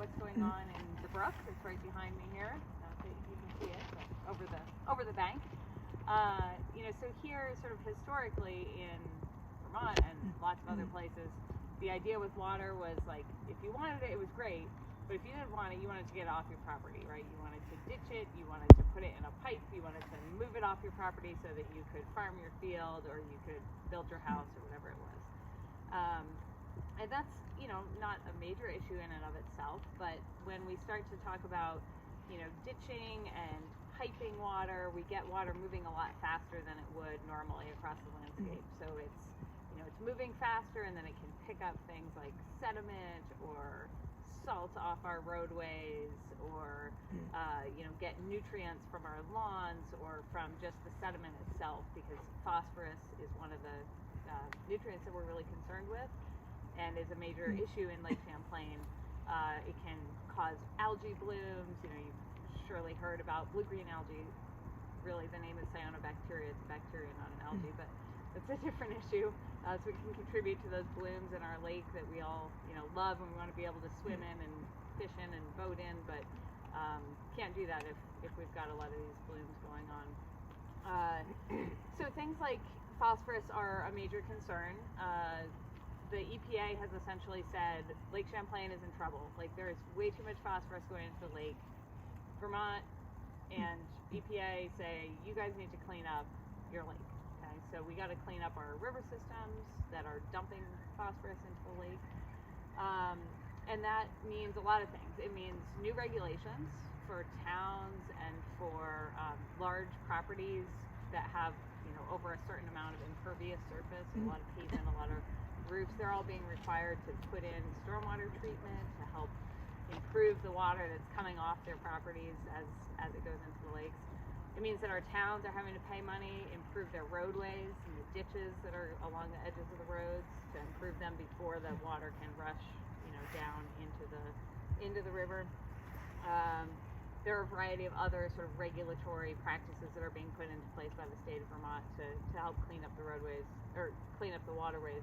what's going on in the Brook. It's right behind me here. So you can see it over the bank. So here, sort of historically in Vermont and lots of other places, the idea with water was like, if you wanted it, it was great. But if you didn't want it, you wanted to get it off your property, right? You wanted to ditch it, you wanted to put it in a pipe, you wanted to move it off your property so that you could farm your field or you could build your house or whatever it was. And that's, not a major issue in and of itself, but when we start to talk about, ditching and piping water, we get water moving a lot faster than it would normally across the landscape. So it's moving faster, and then it can pick up things like sediment or salt off our roadways, or get nutrients from our lawns or from just the sediment itself, because phosphorus is one of the nutrients that we're really concerned with and is a major issue in Lake Champlain. It can cause algae blooms. You've surely heard about blue-green algae. Really, the name is cyanobacteria. It's a bacteria, not an algae, but it's a different issue. So it can contribute to those blooms in our lake that we all, love, and we want to be able to swim in and fish in and boat in, but can't do that if we've got a lot of these blooms going on. So things like phosphorus are a major concern. The EPA has essentially said Lake Champlain is in trouble. Like, there is way too much phosphorus going into the lake. Vermont and EPA say, you guys need to clean up your lake. Okay, so we got to clean up our river systems that are dumping phosphorus into the lake. And that means a lot of things. It means new regulations for towns and for large properties that have, over a certain amount of impervious surface, a lot of pavement, a lot of roofs. They're all being required to put in stormwater treatment to help improve the water that's coming off their properties as it goes into the lakes. It means that our towns are having to pay money, improve their roadways and the ditches that are along the edges of the roads, to improve them before the water can rush, down into the river. There are a variety of other sort of regulatory practices that are being put into place by the state of Vermont to help clean up the roadways, or clean up the waterways.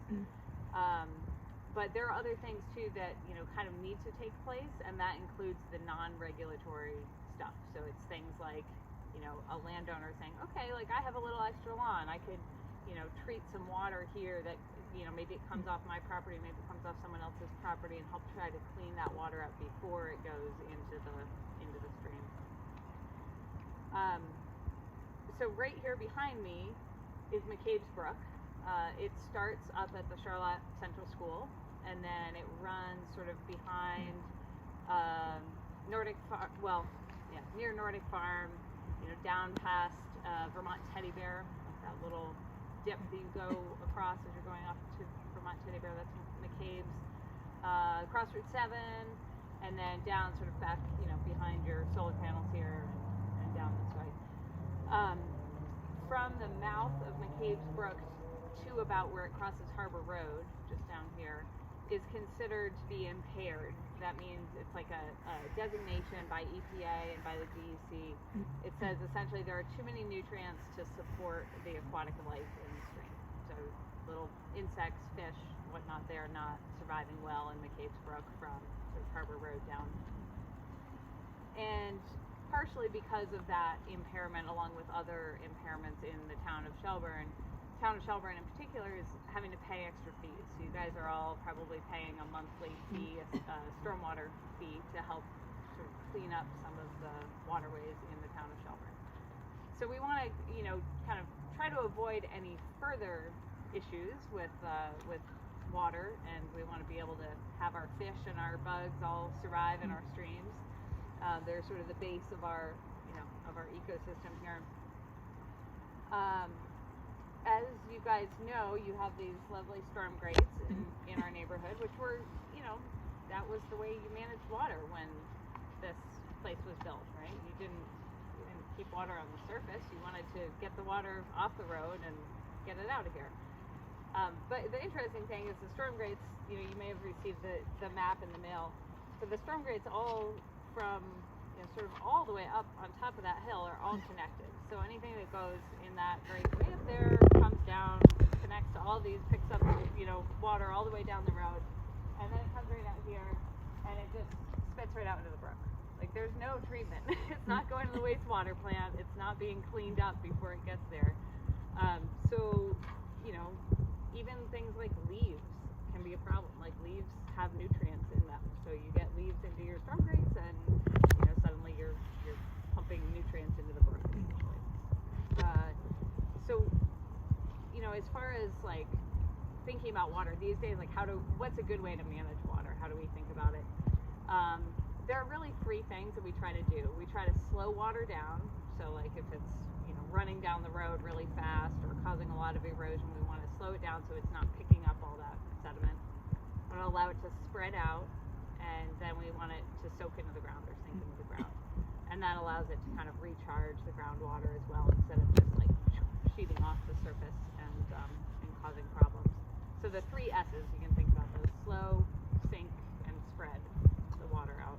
But there are other things too that kind of need to take place, and that includes the non-regulatory stuff. So it's things like a landowner saying, okay, like I have a little extra lawn, I could treat some water here that maybe it comes off my property, maybe it comes off someone else's property, and help try to clean that water up before it goes into the stream. So right here behind me is McCabe's Brook. It starts up at the Charlotte Central School, and then it runs sort of behind near Nordic Farm, down past Vermont Teddy Bear, like that little dip that you go across as you're going off to Vermont Teddy Bear. That's McCabe's. Across Route 7, and then down sort of back, behind your solar panels here, and down this way. From the mouth of McCabe's Brook to about where it crosses Harbor Road, just down here, is considered to be impaired. That means it's like a designation by EPA and by the DEC. It says essentially there are too many nutrients to support the aquatic life in the stream. So little insects, fish, whatnot, they are not surviving well in McCabe's Brook from sort of Harbor Road down. And partially because of that impairment, along with other impairments in the town of Shelburne in particular is having to pay extra fees. So you guys are all probably paying a monthly fee, a stormwater fee, to help sort of clean up some of the waterways in the town of Shelburne. So we want to, kind of try to avoid any further issues with water, and we want to be able to have our fish and our bugs all survive in our streams. They're sort of the base of our, of our ecosystem here. As you guys know, you have these lovely storm grates in our neighborhood, which were, that was the way you managed water when this place was built, right? You didn't keep water on the surface. You wanted to get the water off the road and get it out of here. But the interesting thing is the storm grates, you may have received the map in the mail, but the storm grates all from, sort of all the way up on top of that hill are all connected. So anything that goes in that grate way up there comes down, connects to all these, picks up, water all the way down the road, and then it comes right out here, and it just spits right out into the brook. Like, there's no treatment. It's not going to the wastewater plant. It's not being cleaned up before it gets there. So, you know, even things like leaves can be a problem. Like, leaves have nutrients in them. So you get leaves into your storm drains, and, you know, suddenly you're pumping nutrients into the brook, essentially. So, you know, as far as, like, thinking about water these days, like, what's a good way to manage water? How do we think about it? There are really three things that we try to do. We try to slow water down. So, like, if it's, you know, running down the road really fast or causing a lot of erosion, we want to slow it down so it's not picking up all that sediment. We want to allow it to spread out, and then we want it to soak into the ground or sink into the ground. And that allows it to kind of recharge the groundwater as well, instead of just like sheeting off the surface and causing problems. So the three S's, you can think about those: slow, sink, and spread the water out.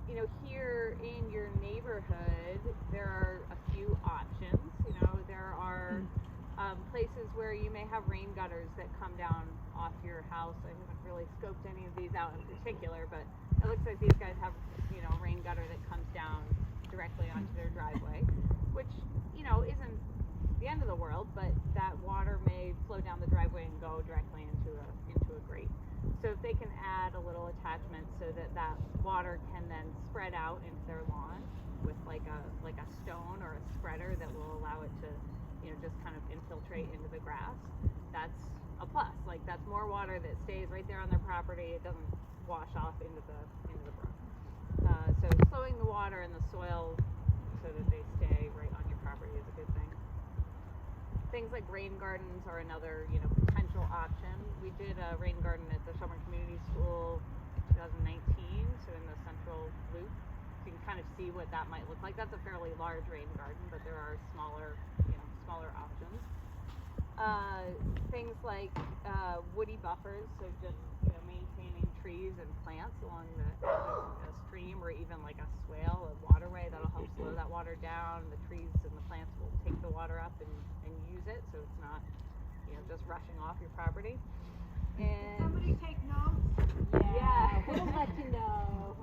You know, here in your neighborhood, there are a few options. You know, there are places where you may have rain gutters that come down off your house. I haven't really scoped any of these out in particular, but it looks like these guys have, you know, a rain gutter that comes down directly onto their driveway, which, you know, isn't the end of the world, but that water may flow down the driveway and go directly into a grate. So if they can add a little attachment so that that water can then spread out into their lawn with like a stone or a spreader that will allow it to, you know, just kind of infiltrate into the grass, that's a plus. Like, that's more water that stays right there on their property. It doesn't wash off into the brook. So slowing the water in the soil so that they stay right on your property is a good thing. Things like rain gardens are another, you know, potential option. We did a rain garden at the Shelburne Community School 2019, so in the central loop. So you can kind of see what that might look like. That's a fairly large rain garden, but there are smaller options. Things like woody buffers, so just, you know, maintaining trees and plants along the edge of a stream, or even like a swale, a waterway that'll help slow that water down. The trees and the plants will take the water up and use it, so it's not, you know, just rushing off your property. And somebody take notes? Yeah. We'll let you know.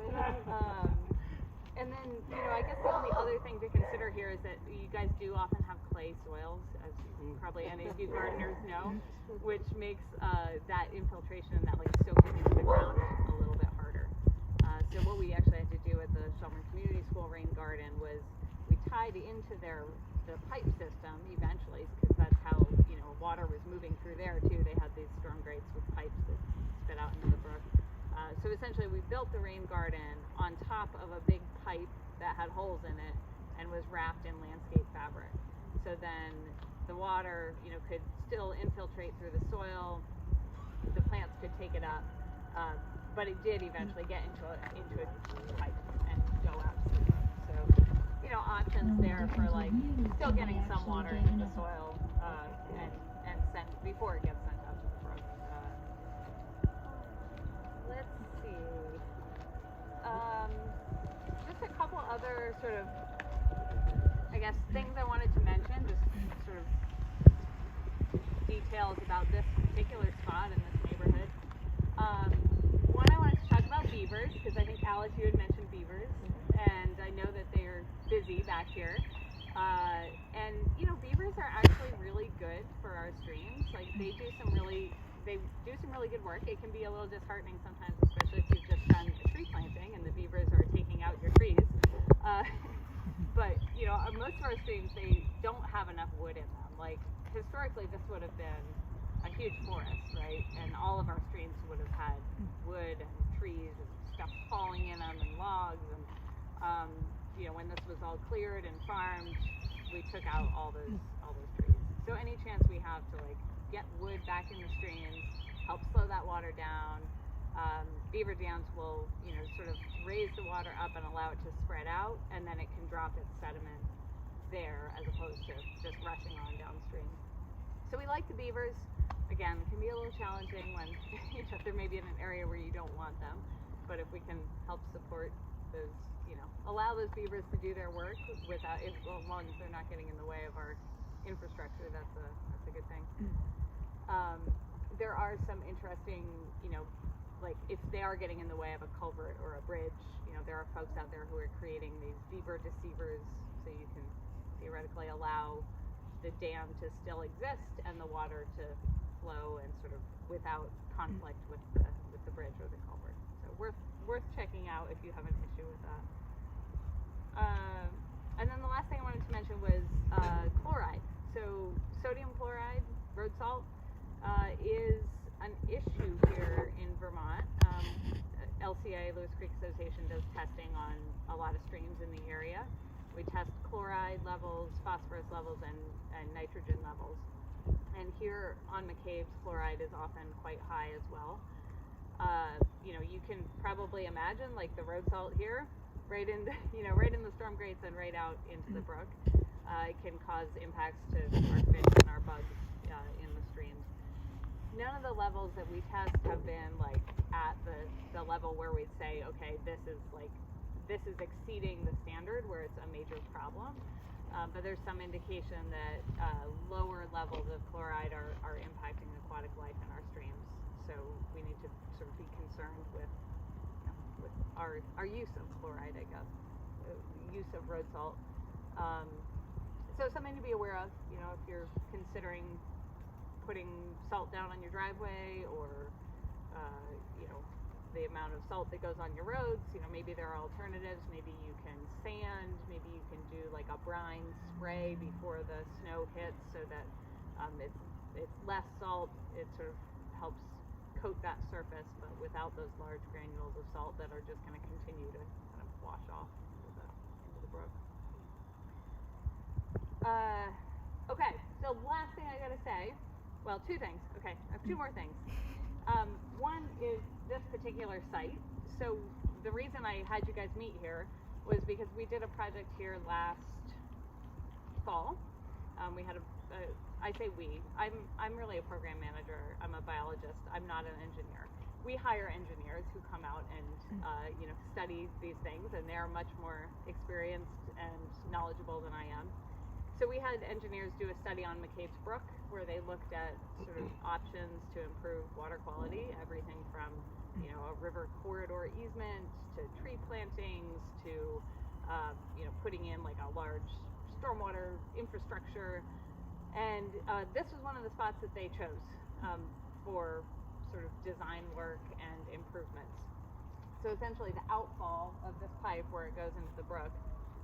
And then, you know, I guess the only other thing to consider here is that you guys do often have clay soils, as probably any of you gardeners know, which makes that infiltration and that, like, soaking into the ground a little bit harder. So what we actually had to do at the Shelburne Community School rain garden was we tied into the pipe system eventually, because that's how, you know, water was moving through there too. They had these storm grates with pipes that spit out into the brook. So essentially we built the rain garden on top of a big pipe that had holes in it and was wrapped in landscape fabric. So then the water, you know, could still infiltrate through the soil, the plants could take it up, but it did eventually get into a pipe and go out to the brook. So, you know, options there for, like, still getting some water into the soil and sent before it gets sent out to the brook. Let's see. Just a couple other sort of, I guess, things I wanted to mention, just sort of details about this particular spot in this neighborhood. One, I wanted to talk about beavers, because I think, Alice, you had mentioned beavers, and I know that they are busy back here. And, you know, beavers are actually really good for our streams. Like, they do some really good work. It can be a little disheartening sometimes, especially if you've just done a tree planting and the beavers are taking out your trees. But, you know, most of our streams, they don't have enough wood in them. Like, historically, this would have been a huge forest, right? And all of our streams would have had wood and trees and stuff falling in them and logs. And, you know, when this was all cleared and farmed, we took out all those trees. So any chance we have to, like, get wood back in the streams, help slow that water down. Beaver dams will, you know, sort of raise the water up and allow it to spread out, and then it can drop its sediment there as opposed to just rushing on downstream. So we like the beavers. Again, it can be a little challenging when you know, they're maybe in an area where you don't want them, but if we can help support those, you know, allow those beavers to do their work without, as long as they're not getting in the way of our infrastructure, that's a good thing. There are some interesting, you know, like if they are getting in the way of a culvert or a bridge, you know, there are folks out there who are creating these beaver deceivers so you can theoretically allow the dam to still exist and the water to flow and sort of without conflict with the bridge or the culvert. So worth checking out if you have an issue with that. And then the last thing I wanted to mention was chloride. So sodium chloride, road salt, is an issue here in Vermont. LCA, Lewis Creek Association, does testing on a lot of streams in the area. We test chloride levels, phosphorus levels, and nitrogen levels. And here on McCabe's, chloride is often quite high as well. You know, you can probably imagine like the road salt here, right in the storm grates and right out into the brook. It can cause impacts to our fish and our bugs in the streams. None of the levels that we test have been like at the level where we'd say, okay, this is exceeding the standard where it's a major problem. But there's some indication that lower levels of chloride are impacting aquatic life in our streams. So we need to sort of be concerned with our use of chloride, I guess, use of road salt. So something to be aware of, you know, if you're considering putting salt down on your driveway or, you know, the amount of salt that goes on your roads, you know, maybe there are alternatives. Maybe you can sand, maybe you can do like a brine spray before the snow hits so that it's less salt. It sort of helps coat that surface, but without those large granules of salt that are just going to continue to kind of wash off into the brook. Okay, so last thing I gotta say, well, two things. Okay, I have two more things. One is this particular site. So the reason I had you guys meet here was because we did a project here last fall. We had I say we. I'm really a program manager. I'm a biologist. I'm not an engineer. We hire engineers who come out and you know, study these things, and they're much more experienced and knowledgeable than I am. So we had engineers do a study on McCabe's Brook, where they looked at sort of options to improve water quality, everything from, you know, a river corridor easement to tree plantings to you know, putting in like a large stormwater infrastructure. And this was one of the spots that they chose for sort of design work and improvements. So essentially the outfall of this pipe where it goes into the brook,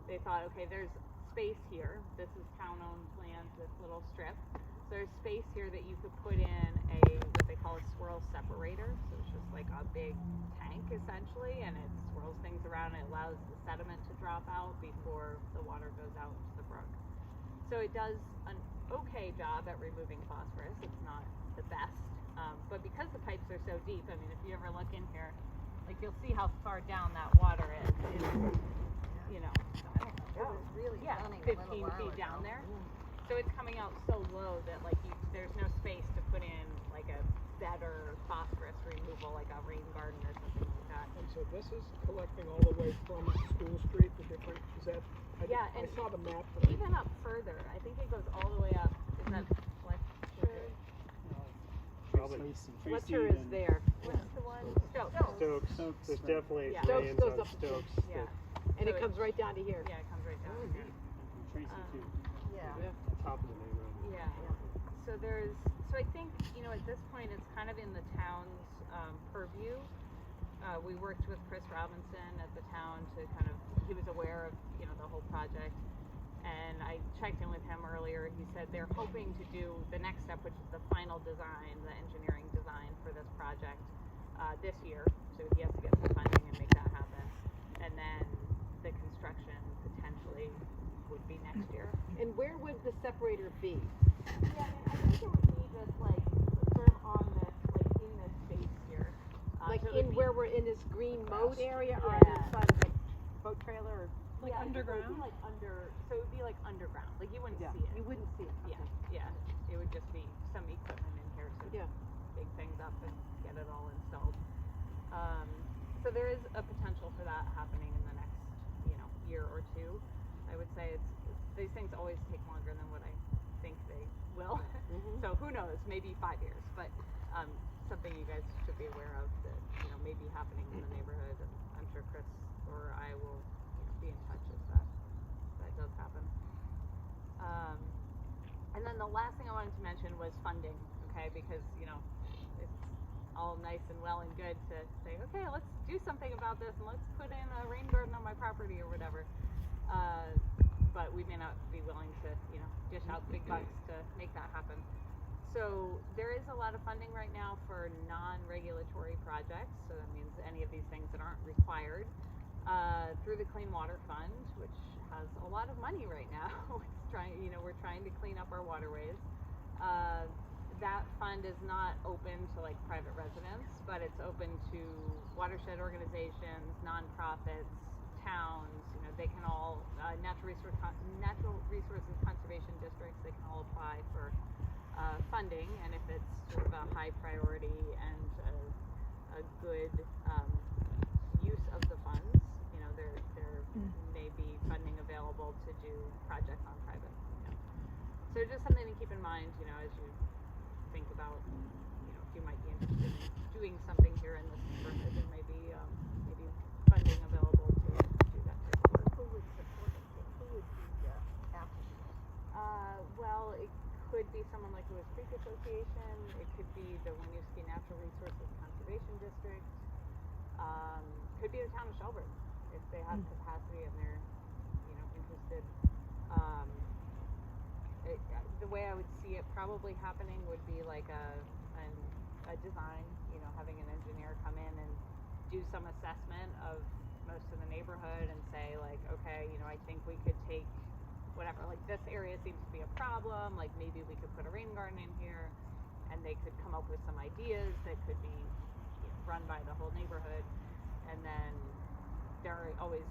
they thought, okay, there's space here. This is town-owned land, this little strip. So there's space here that you could put in what they call a swirl separator. So it's just like a big tank essentially, and it swirls things around and it allows the sediment to drop out before the water goes out into the brook. So it does an okay job at removing phosphorus. It's not the best, but because the pipes are so deep, I mean, if you ever look in here, like you'll see how far down that water is. It's, you know, It was really running 15 a little while feet ago. down there. So it's coming out so low that like there's no space to put in like a better phosphorus removal, like a rain garden or something like that. And so this is collecting all the way from School Street, the different, is that, I saw the map. Even up further, I think it goes all the way up. Is that Fletcher? Probably. Fletcher is there. What's the one? Stokes. Stokes. There's definitely Yeah. Stokes lands goes on up to Stokes. Yeah. And it comes right down to here. Yeah, it comes right down here. Tracy too. Yeah. Top of the main road. Yeah. So I think, you know, at this point it's kind of in the town's purview. We worked with Chris Robinson at the town to kind of, he was aware of, you know, the whole project. And I checked in with him earlier. He said they're hoping to do the next step, which is the final design, the engineering design for this project this year. So he has to get some funding and make that happen. And then the construction potentially would be next year. And where would the separator be? Yeah, I think it would be just like sort of on this, like in this space here. Like so it in would be- where we're in this green moat area or Yeah. inside of the boat trailer? Or? Like underground? It would be like so it would be like underground. Like you wouldn't see it. You wouldn't see it. Yeah, yeah. It would just be some equipment in here to Yeah. big things up and get it all installed. So there is a potential for that happening in the next, you know, year or two. I would say these things always take longer than what I think they will. Mhm. So who knows? Maybe 5 years, but something you guys should be aware of that, you know, may be happening in the neighborhood. And I'm sure Chris or I will be in touch if that does happen. And then the last thing I wanted to mention was funding, okay? Because, it's all nice and well and good to say, okay, let's do something about this and let's put in a rain garden on my property or whatever. But we may not be willing to, dish out big bucks to make that happen. So there is a lot of funding right now for non-regulatory projects. So that means any of these things that aren't required through the Clean Water Fund, which has a lot of money right now. We're trying to clean up our waterways. That fund is not open to like private residents, but it's open to watershed organizations, nonprofits, towns. They can all natural resources conservation districts. They can all apply for funding, and if it's sort of a high priority and a good use of the funds, there may be funding available to do projects on private. So just something to keep in mind, as you think about, if you might be interested in doing something here in this neighborhood, there may be maybe funding available to do that type of work. Who would support it? Who would be the applicant? Well, it could be someone like Lewis Creek Association. It could be the Winooski Natural Resources Conservation District. Could be the town of Shelburne if they have capacity and they're, interested. The way I would see it probably happening would be like a design, having an engineer come in and do some assessment of most of the neighborhood and say like, okay, I think we could take whatever, like this area seems to be a problem, like maybe we could put a rain garden in here, and they could come up with some ideas that could be run by the whole neighborhood. And then there are always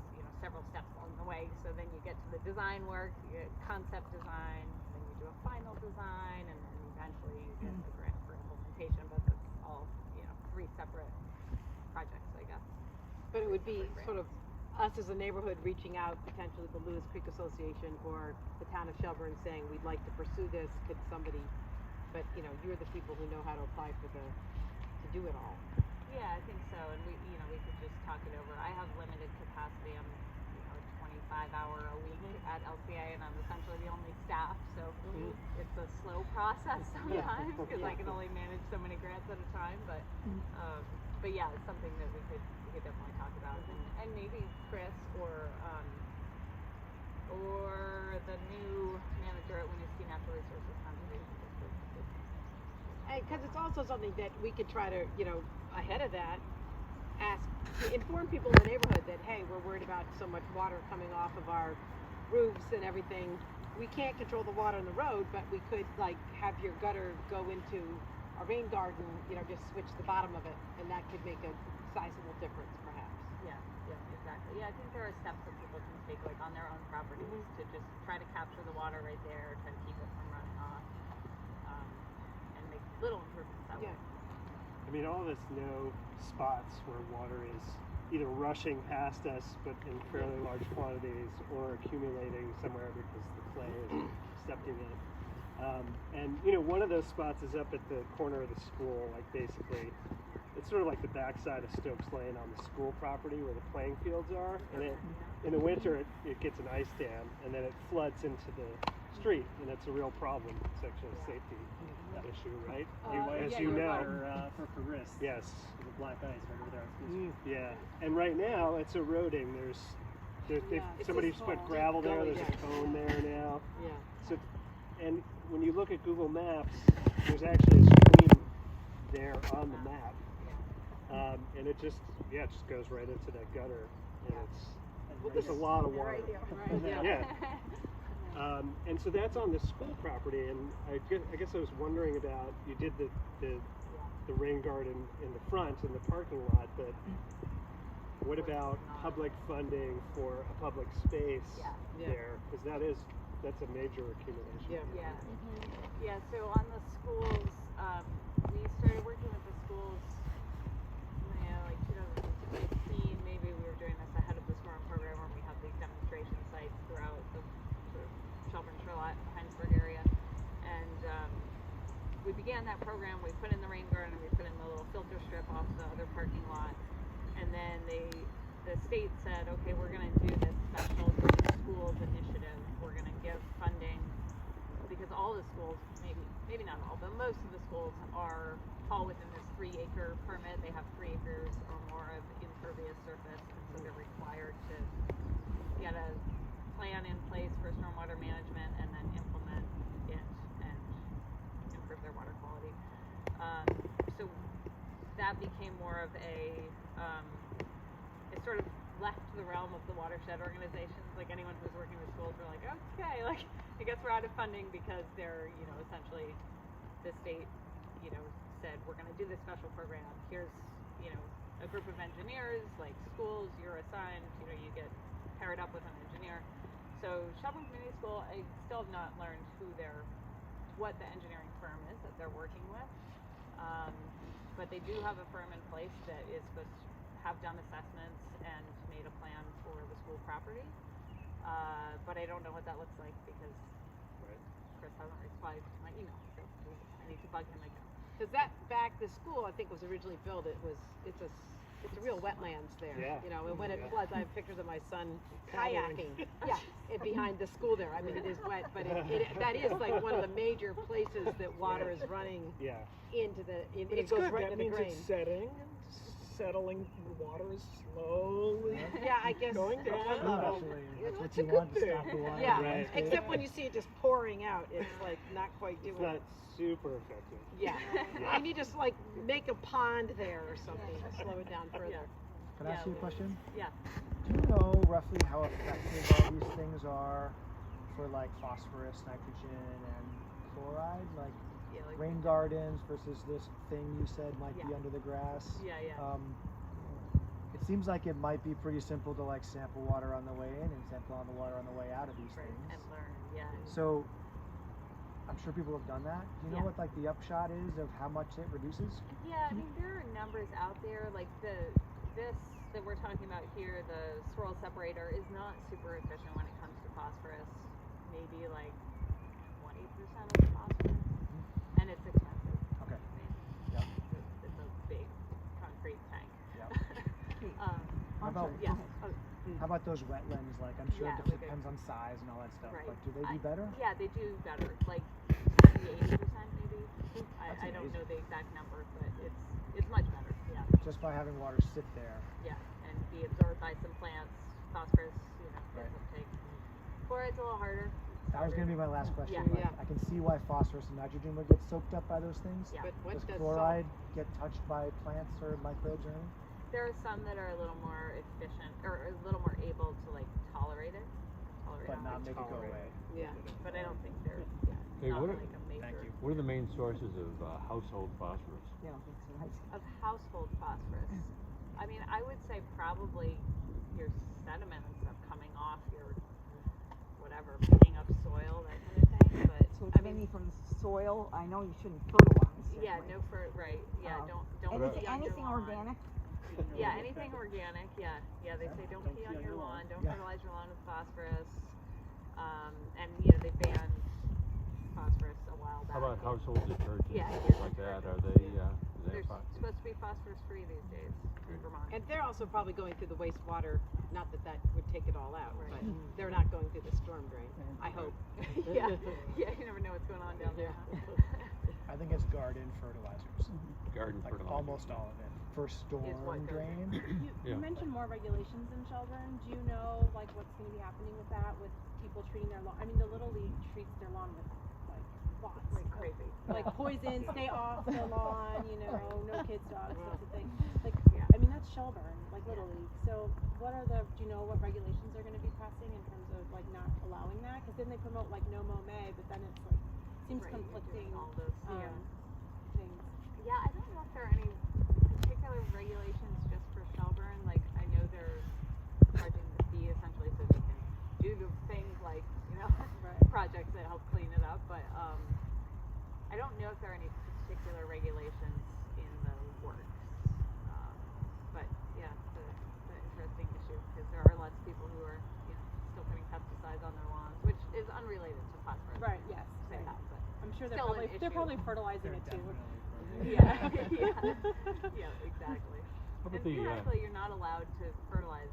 several steps along the way, so then you get to the design work, you get concept design, then you do a final design, and then eventually you get the grant for implementation. But that's all 3 separate projects, I guess. But it would be sort of us as a neighborhood reaching out potentially the Lewis Creek Association or the town of Shelburne saying we'd like to pursue this. Could somebody? But you're the people who know how to apply to do it all. Yeah, I think so. And we could just talk it over. I have limited capacity. I'm 25-hour a week at LCA, and I'm essentially the only staff. So it's a slow process sometimes because I can only manage so many grants at a time. But yeah, it's something that we could definitely talk about, and maybe Chris or the new manager at Winooski Natural Resources Conservation District. Because it's also something that we could try to, ahead of that, inform people in the neighborhood that, hey, we're worried about so much water coming off of our roofs and everything. We can't control the water on the road, but we could, have your gutter go into a rain garden, just switch the bottom of it, and that could make a sizable difference, perhaps. Yeah, exactly. Yeah, I think there are steps that people can take, on their own properties to just try to capture the water right there, try to keep it from running off, and make little improvements that way. I mean, all of us know spots where water is either rushing past us, but in fairly large quantities, or accumulating somewhere because the clay is accepting it. And one of those spots is up at the corner of the school, basically, it's sort of like the backside of Stokes Lane on the school property where the playing fields are. And in the winter, it gets an ice dam, and then it floods into the street, and it's a real problem. It's actually a safety issue, right? As you know. For Riss. Yes. The black ice right over there. Yeah, and right now it's eroding. Somebody's put gravel there. There's a cone there now. Yeah. So, and when you look at Google Maps, there's actually a stream there on the map, and it just goes right into that gutter, and there's a lot of water. And so that's on the school property, and I guess I was wondering about, you did the rain garden in the front in the parking lot, but what about public funding for a public space there? Because that's a major accumulation. Yeah, so on the schools, we started working with the schools, 2015, maybe we were doing this ahead of the storm program where we have these demonstration sites throughout the sort of Shelburne, Charlotte, Heinsberg area. And we began that program, we put in the rain garden, we put in the little filter strip off the other parking lot. the state said, okay, we're going to do this special schools initiative. We're going to give funding because all the schools, maybe not all, but most of the schools fall within this 3-acre permit. They have 3 acres or more of impervious surface, and so they're required to get a plan in place for stormwater management and then implement it and improve their water quality. So that became more of a it sort of left the realm of the watershed organizations. Like anyone who's working with schools were like, okay, like I guess we're out of funding because they're, essentially the state, said we're going to do this special program. Here's, a group of engineers, like schools, you're assigned, you get paired up with an engineer. So Shelburne Community School, I still have not learned what the engineering firm is that they're working with. But they do have a firm in place that is supposed to have done assessments and made a plan for the school property. But I don't know what that looks like because Chris hasn't replied to my email, so I need to bug him again. Because the school I think was originally built. It's a real wetlands there. Yeah. And when it floods, I have pictures of my son kayaking. Behind the school there. I mean, it is wet, but that is like one of the major places that water is running into the. But It it's goes good. right That into the means grain. it's setting, settling. The water is slowly Yeah, I guess. going That's down. true, actually. That's what It's a you good want to thing. stop the water. Yeah, Right. except when you see it just pouring out, it's like not quite doing It's not it. super effective. Yeah. You need to just like make a pond there or something to slow it down further. Can I ask you a question? Yeah. Do you know roughly how effective all these things are for like phosphorus, nitrogen, and chloride? Like rain gardens versus this thing you said might be under the grass. Yeah. It seems like it might be pretty simple to like sample water on the way in and sample on the water on the way out of these things. And learn, So I'm sure people have done that. Do you know what like the upshot is of how much it reduces? Yeah, I mean there are numbers out there like this that we're talking about here, the swirl separator, is not super efficient when it comes to phosphorus. Maybe like 20% of the phosphorus, and it's expensive. Okay. I mean, Yep. it's a big concrete tank. Yep. How How about those wetlands? Like I'm sure it depends on size and all that stuff. Right. Like do they do better? Yeah, they do better. Like 70-80% maybe. I don't know the exact number, but it's much better. Yeah. Just by having water sit there. Yeah, and be absorbed by some plants. Phosphorus, Right. doesn't take. Chlorade's a little harder. That was going to be my last question. Yeah. Like, I can see why phosphorus and nitrogen would get soaked up by those things. Yeah. But what Does does chloride get touched by plants or microbes or anything? There are some that are a little more efficient or a little more able to like tolerate it. But not make it go away. Yeah. But I don't think they're Hey, not what are- like a major Thank you. What are the main sources of household phosphorus? of household phosphorus. I mean, I would say probably your sediment and stuff coming off your whatever, picking up soil, that kind of thing. But So it's mainly from the soil. I know you shouldn't fertilize. yeah, certainly. right. Yeah, Um, don't And pee is on your anything lawn. organic? Yeah, anything organic. Yeah. They say don't pee on your lawn. Don't Yeah. fertilize your lawn with phosphorus. And they banned phosphorus a while back. How about household detergents, Yeah, things like that? Are they, They're supposed to be phosphorus free these days in Vermont. And they're also probably going through the wastewater. Not that would take it all out, Right. but they're not going through the storm drain. I hope. yeah, you never know what's going on down there. I think it's garden fertilizers. garden Like fertilizer? almost all of it. For storm what goes drain. Yeah. You mentioned more regulations in Shelburne. Do you know like what's going to be happening with that, with people treating their lawn? I mean, the Little League treats their lawn with like lots, Like crazy. like poison, stay off the lawn. No kids, dogs, that's the thing. Like, Yeah. I mean, that's Shelburne, like Little League. So, do you know what regulations are going to be passing in terms of like not allowing that? Because then they promote like no mow May, but then it's like seems Right, you're conflicting doing all those. things. Yeah, I don't know if there are any particular regulations just for Shelburne. Like, I know they're charging the fee essentially so they can do the things like, projects that help clean it up. But I don't know if there are any particular regulations in the works. But yeah, it's an interesting issue because there are lots of people who are, still putting pesticides on their lawns, which is unrelated to phosphorus. Right. Yes. Say Right. that, but I'm sure Still an they're probably issue. fertilizing They're it too. definitely yeah, exactly. How And about the, theoretically, you're not allowed to fertilize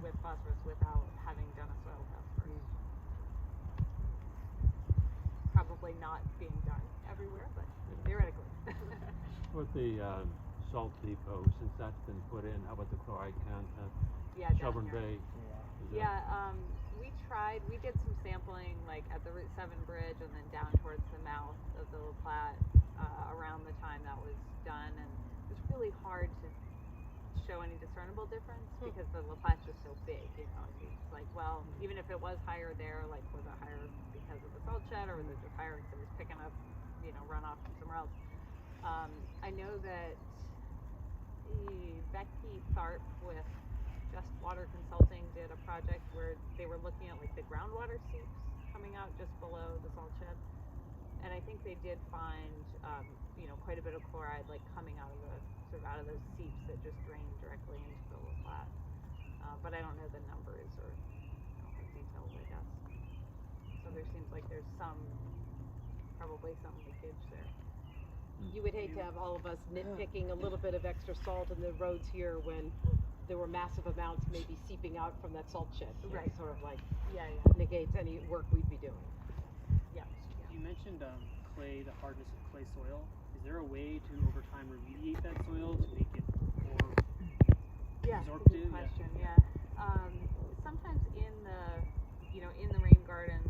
with phosphorus without having done a soil test first. Probably not being done everywhere, but theoretically. with the salt depot, since that's been put in, how about the chloride content? Yeah, down Shelburne here. Bay? Yeah. Is that- Yeah, we did some sampling like at the Route 7 bridge and then down towards the mouth of the La Platte around the time that was done, and it was really hard to show any discernible difference because the La Platte's just so big, you know. It's like, well, even if it was higher there, like was it higher because of the salt shed, or was it just higher because it was picking up, you know, runoff from somewhere else? I know that Becky Tharp with Just Water Consulting did a project where they were looking at like the groundwater seeps coming out just below the salt shed, and I think they did find you know, quite a bit of chloride like coming out of the sort of out of those seeps that just drain directly into the La Platte, but I don't know the numbers or I don't have details, I guess. So there seems like there's probably some leakage there. You would hate to have all of us nitpicking a little bit of extra salt in the roads here when there were massive amounts maybe seeping out from that salt shed. Right. Sort of like Yeah. negates any work we'd be doing. Yeah. You mentioned clay, the hardness of clay soil. Is there a way to over time remediate that soil to make it more Yeah, absorptive? good question. Yeah. Sometimes in the rain gardens,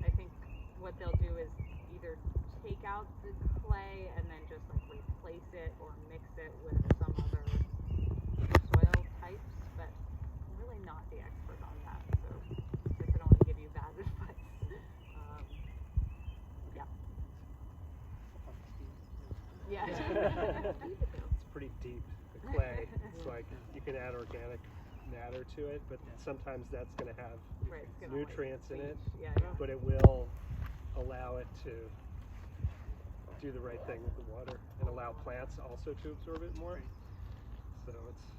I think what they'll do is either take out the clay and then just like replace it or mix it with some other soil types, but I'm really not the expert on that, so I guess I don't want to give you bad advice. Yeah. It's pretty deep, the clay. It's like you can add organic matter to it, but sometimes that's going to have Right, it's gonna, like, nutrients in it, Yeah. but it will allow it to do the right thing with the water and allow plants also to absorb it more. So it's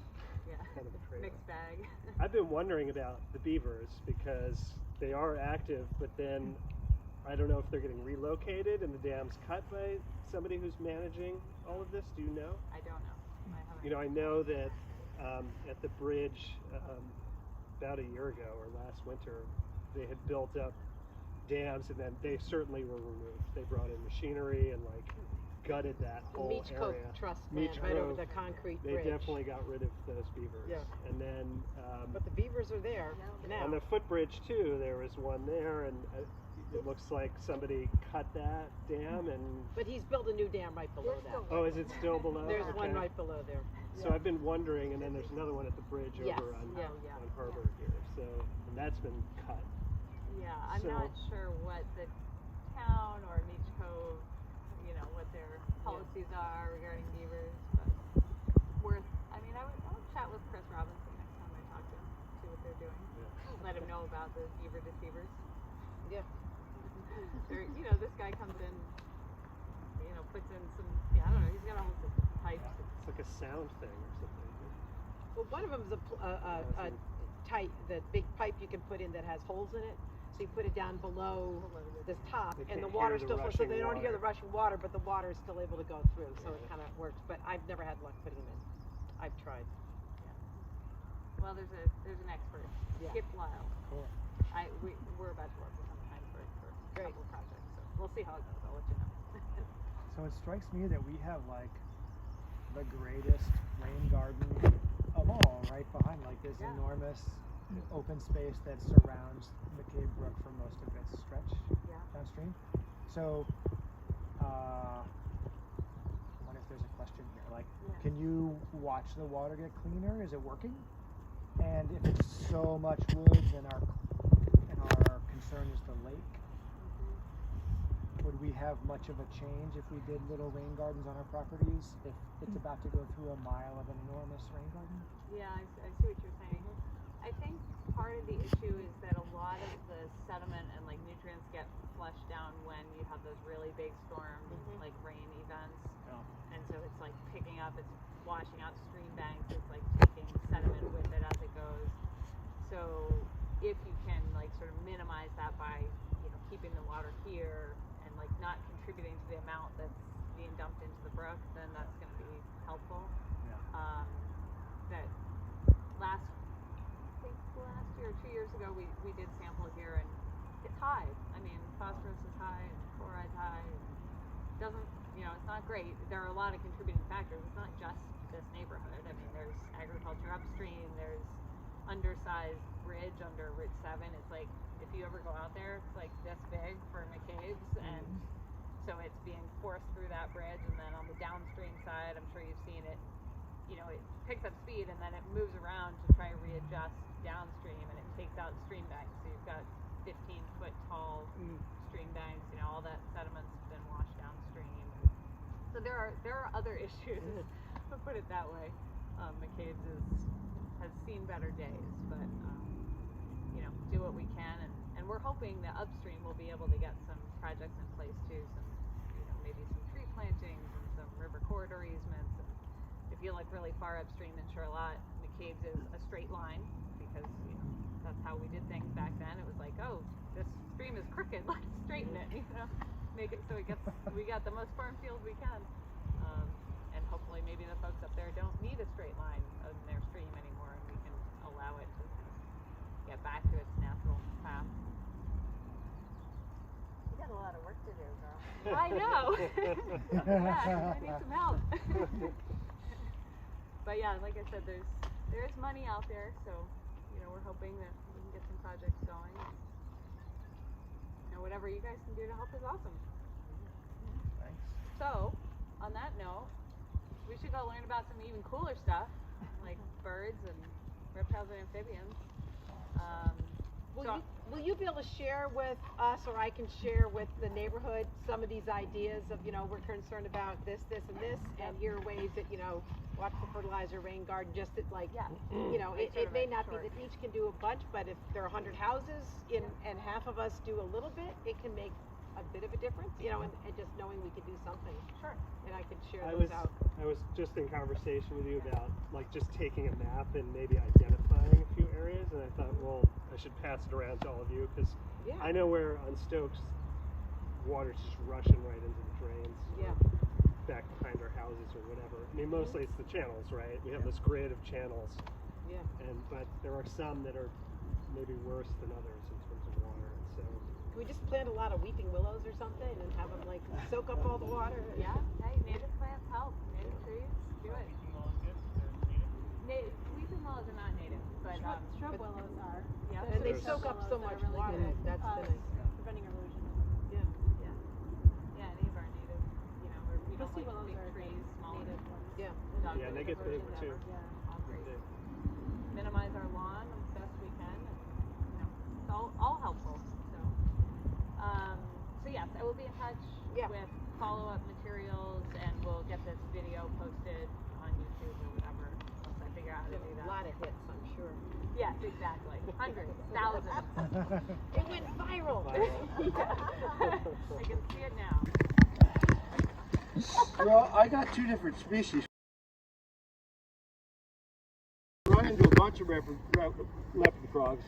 Yeah. kind of a trade-off. Mixed bag. I've been wondering about the beavers because they are active, but then I don't know if they're getting relocated and the dam's cut by somebody who's managing all of this. Do you know? I don't know. I haven't. You know, I know that at the bridge about a year ago or last winter, they had built up dams and then they certainly were removed. They brought in machinery and like gutted that whole Meach Cove area. Trust Meach land right over Cove, the concrete They bridge. definitely got rid of those beavers. Yeah. And then But the beavers are there now. on the footbridge too, there was one there, and it looks like somebody cut that dam and. But he's built a new dam right below that. Oh, is it still below? There's one Okay. right below there. So I've been wondering, and then there's another one at the bridge Yes, over on, yeah. on Harbor here. So, and that's been cut. Yeah, I'm So- not sure what the town or Meach Cove, you know, what their policies are regarding beavers, but I would chat with Chris Robinson next time I talk to him, see what they're doing. Let him know about the beaver deceivers. Yeah. This guy comes in, puts in some, I don't know, he's got a whole system of pipes. It's like a sound thing or something. Well, one of them is the big pipe you can put in that has holes in it. So you put it down below the top, They and the can't water hear the still flows. So rushing they don't hear the water. rushing water, but the water is still able to go through. So it kind of works. But I've never had luck putting them in. I've tried. Well, there's an expert, Yeah. Skip Lyle. Cool. We're about to work with him for a Great. couple projects, so we'll see how it goes. I'll let you know. So it strikes me that we have like the greatest rain garden of all right behind like this Yeah. enormous open space that surrounds McCabe Brook for most of its stretch Yeah. downstream. So I wonder if there's a question here. Like, can you watch the water get cleaner? Is it working? And if it's so much woods and our concern is the lake, would we have much of a change if we did little rain gardens on our properties if it's about to go through a mile of an enormous rain garden? Yeah, I see what you're saying. I think part of the issue is that a lot of the sediment and like nutrients get flushed down when you have those really big storm like rain events. Oh. And so it's like picking up, it's washing out stream banks, it's like taking sediment with it as it goes. So if you can like sort of minimize that by, keeping the water here and like not contributing to the amount that's being dumped into the brook, then that's going to be helpful. Yeah. ago we did sample here, and it's high. I mean, phosphorus is high, and chloride's high. It doesn't, it's not great. There are a lot of contributing factors. It's not just this neighborhood. I mean, there's agriculture upstream. There's undersized bridge under Route 7. It's like, if you ever go out there, it's like this big for McCabe's, and so it's being forced through that bridge, and then on the downstream side, I'm sure you've seen it, it picks up speed and then it moves around to try to readjust downstream, and it takes out stream banks. So you've got 15-foot tall stream banks, all that sediment's been washed downstream. So there are other issues, I'll put it that way. McCabe's has seen better days, but do what we can, and we're hoping that upstream we'll be able to get some projects in place too, some maybe some tree plantings and some river corridor easements. And if you look really far upstream in Charlotte, McCabe's is a straight line, because that's how we did things back then. It was like, oh, this stream is crooked, let's straighten it, make it so we got the most farm field we can. And hopefully maybe the folks up there don't need a straight line in their stream anymore, and we can allow it to get back to its natural path. You got a lot of work to do, girl. I know. Yeah, I need some help. But yeah, like I said, there's money out there, so we're hoping that we can get some projects going. And whatever you guys can do to help is awesome. Thanks. So, on that note, we should go learn about some even cooler stuff, like birds and reptiles and amphibians. Will you be able to share with us, or I can share with the neighborhood, some of these ideas of, we're concerned about this, this, and this, and here are ways that, watch the fertilizer, rain garden, just that, like, it may not be that each can do a bunch, but if there are 100 houses and half of us do a little bit, it can make a bit of a difference, and just knowing we can do something. Sure. And I can share those out. I was just in conversation with you about just taking a map and maybe identifying a few areas, and I thought, well, I should pass it around to all of you, because I know where on Stokes water's just rushing right into the drains, back behind our houses or whatever. I mean, mostly it's the channels, right? We have this grid of channels, but there are some that are maybe worse than others in terms of water, and so. Can we just plant a lot of weeping willows or something and have them soak up all the water? Yeah. Hey, native plants help. Native trees, do it. Weeping willows are not native, but shrub willows are. Yeah. And they soak up so much water. That's preventing erosion. Yeah, any of our native, we don't Pussy like willows big are trees, small native ones. Yeah. Yeah, and they get big too. All great. Minimize our lawn as best we can, and it's all helpful. So yes, I will be in touch with follow-up materials, and we'll get this video posted on YouTube or whatever once I figure out how to do that. A lot of hits, I'm sure. Yes, exactly. Hundreds, thousands. It went viral. I can see it now. Well, I got two different species. Run into a bunch of leopard frogs.